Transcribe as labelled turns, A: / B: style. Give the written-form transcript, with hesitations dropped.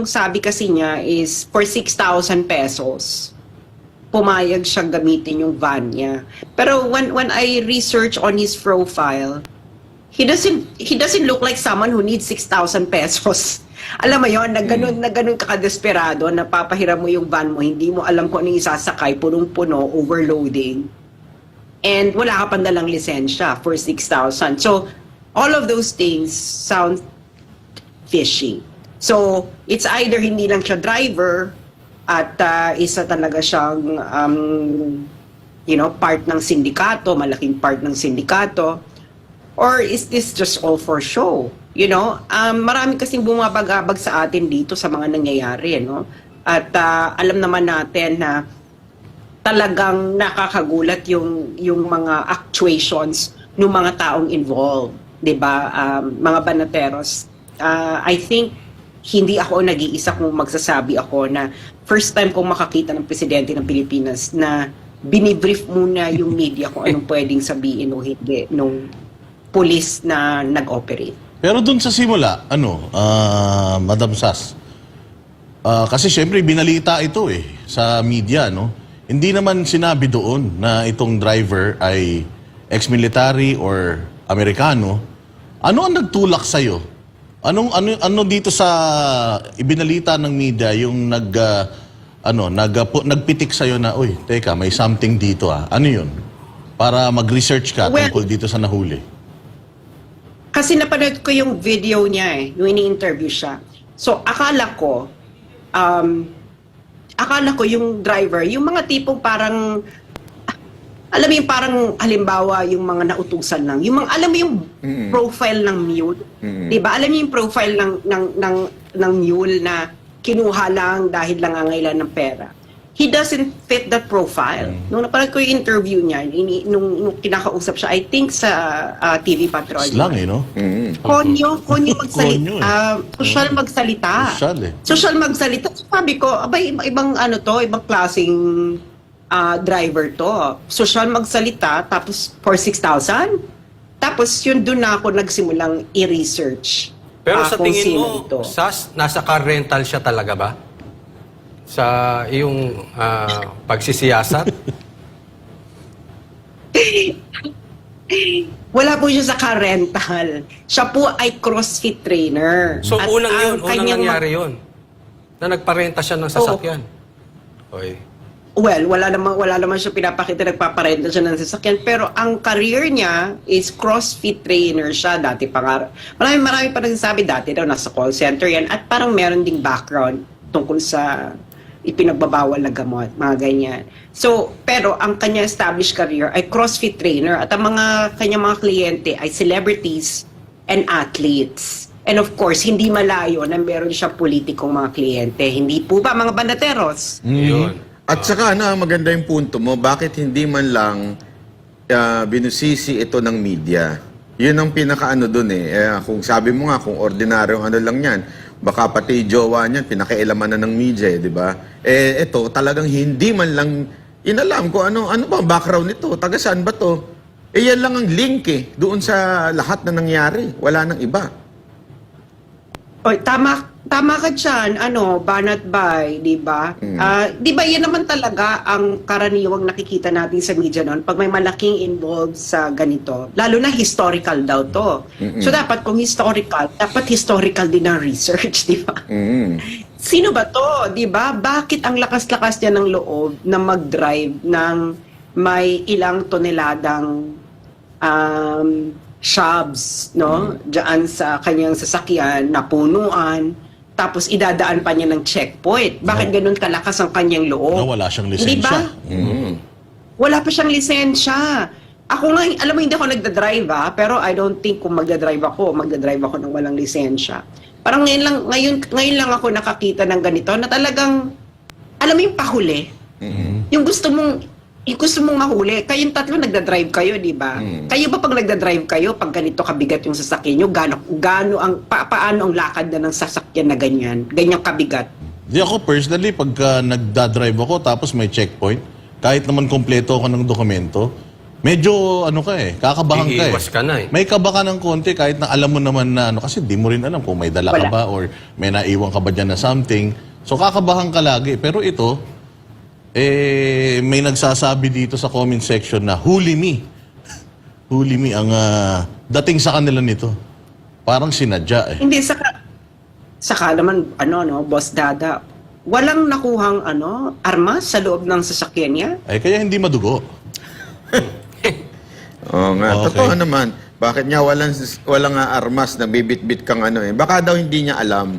A: ang sabi kasi niya is for 6,000 pesos, pumayag siyang gamitin yung van niya. Pero when I research on his profile, he doesn't look like someone who needs 6,000 pesos. Alam mo yon, na ganun kakadesperado, napapahiram mo yung van mo, hindi mo alam kung anong isasakay, punong-puno, overloading, and wala ka pandalang lisensya for 6,000. So, all of those things sound fishy. So, it's either hindi lang siya driver at isa talaga siyang part ng sindikato, malaking part ng sindikato, or is this just all for show? Marami kasing bumabagabag sa atin dito sa mga nangyayari, no? At alam naman natin na talagang nakakagulat yung mga actuations ng mga taong involved, 'di ba? Mga banateros. I think hindi ako nag-iisa kung magsasabi ako na first time kong makakita ng presidente ng Pilipinas na binibrief muna yung media kung anong pwedeng sabihin o hindi nung pulis na nag-operate.
B: Pero dun sa simula, Madam Sas, kasi syempre binalita ito sa media, no? Hindi naman sinabi doon na itong driver ay ex-military or Amerikano. Ano ang nagtulak sa'yo? Ano dito sa ibinalita ng media yung nagpitik sa'yo na, uy, teka, may something dito Ano yun? Para mag-research ka tungkol dito sa nahuli.
A: Kasi napanood ko yung video niya yung ini-interview siya. So, akala ko yung driver, yung mga tipong parang, alam mo yung parang halimbawa yung mga nautusan lang, yung mga, alam mo yung profile ng mule, diba? Alam mo yung profile ng mule na kinuha lang dahil lang angailan ng pera. He doesn't fit that profile. Nung napanood ko yung interview niya, nung kinakausap siya, I think sa TV Patrol.
B: Slang no?
A: Konyo magsalita. Social magsalita. Social magsalita. So, sabi ko, abay, ibang klaseng driver to. Social magsalita, tapos for 6,000? Tapos yun doon na ako nagsimulang i-research.
C: Pero sa tingin mo, Sas, nasa car rental siya talaga ba? Sa iyong pagsisiyasat?
A: Wala po siya sa car rental. Siya po ay CrossFit trainer.
C: So, unang nangyari yun? Na nagparenta siya ng sasakyan? Okay.
A: Well, wala naman siya pinapakita, nagpaparenta siya ng sasakyan. Pero ang career niya is CrossFit trainer siya. Dati marami pa nagsasabi, dati daw nasa call center yan. At parang meron ding background tungkol sa ipinagbabawal na gamot, mga ganyan. So, pero ang kanya established career ay CrossFit trainer at ang kanya mga kliyente ay celebrities and athletes. And of course, hindi malayo na meron siya politikong mga kliyente. Hindi po ba mga bandateros?
C: Yun.
D: At saka maganda yung punto mo, bakit hindi man lang binusisi ito ng media? Yun ang pinakaano dun kung sabi mo nga, kung ordinaryong lang yan, baka pati jowa niyan, pinakialaman na ng media, di ba? Ito, talagang hindi man lang inalam ko ano ba ang background nito, taga saan ba to? Yan lang ang link doon sa lahat na nangyari, wala nang iba.
A: Oy, tama ka dyan, banat bay, di ba? Di ba yan naman talaga ang karaniwang nakikita natin sa media noon pag may malaking involved sa ganito. Lalo na historical daw to. So dapat kung historical, dapat historical din ang research, di ba? Sino ba to, di ba? Bakit ang lakas-lakas niya ng loob na mag-drive ng may ilang toneladang shabs, no? Diyan sa kanyang sasakyan, napunuan, tapos idadaan pa niya ng checkpoint. Bakit ganun kalakas ang kanyang loob?
B: Na wala siyang lisensya.
A: Diba? Wala pa siyang lisensya. Ako nga, alam mo, hindi ako nagdadrive pero I don't think kung magdadrive ako ng walang lisensya. Parang ngayon lang ako nakakita ng ganito na talagang, alam mo yung pahuli? Yung gusto mong mahuli. Kayong tatlo nagdadrive kayo, di ba? Kayo ba pag nagdadrive kayo, pag ganito kabigat yung sasakyan nyo, paano ang lakad na ng sasakyan na ganyang kabigat?
B: Di ako personally, pagka nagdadrive ako tapos may checkpoint, kahit naman kompleto ako ng dokumento, medyo ano ka kakabahan ka
C: Iiwas ka na eh.
B: May kaba ka ng konti kahit na alam mo naman na ano, kasi di mo rin alam kung may dala ka
A: Wala.
B: ba or may naiwan ka ba dyan na something. So kakabahan ka lagi. Pero ito, may nagsasabi dito sa comment section na huli me. Huli me ang dating sa kanila nito. Parang sinadya
A: Hindi, saka naman, Boss Dada, walang nakuhang, armas sa loob ng sasakyan niya.
B: Ay kaya hindi madugo.
D: Oo nga,
B: Okay.
D: totoo naman. Bakit nga walang armas na bibit-bit kang Baka daw hindi niya alam